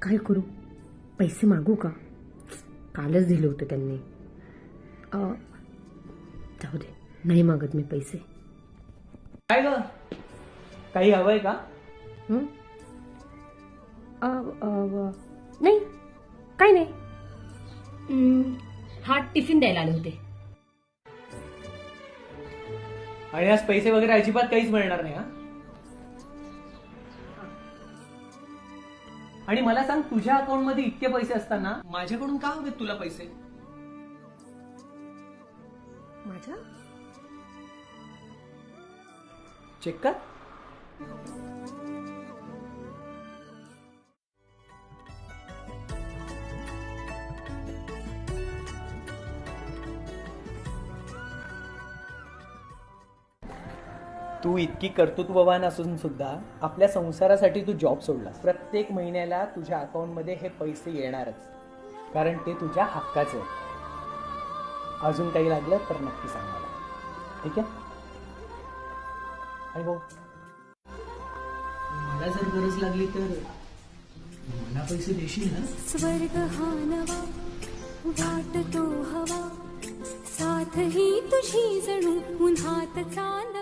काय करू? पैसे मागू का? कालच दिले होते त्यांनी. जाऊ दे, नाही मागत मी पैसे. काय ग, काही हवंय का? हं? नाही, काय नाही. हा टिफिन द्यायला आले होते. आणि आज पैसे वगैरे अजिबात काहीच मिळणार नाही. हा, आणि मला सांग, तुझ्या अकाउंट मध्ये इतके पैसे असताना माझ्याकडून का हवेत तुला पैसे? माझ्या चेक कर. तू इतकी कर्तृत्ववान असून सुद्धा आपल्या संसारासाठी तू जॉब सोडलास. प्रत्येक महिन्याला तुझ्या अकाउंटमध्ये हे पैसे येणारच, कारण ते तुझ्या हक्काचे आहे. अजून काही लागलं तर नक्की सांग मला, ठीक आहे? आणि भाऊ, मला जर गरज लागली तर मला पैसे देशील ना? स्वर्ग हा नवा वाटतो हवा, साथ ही तुझी जणू उन्हात चांद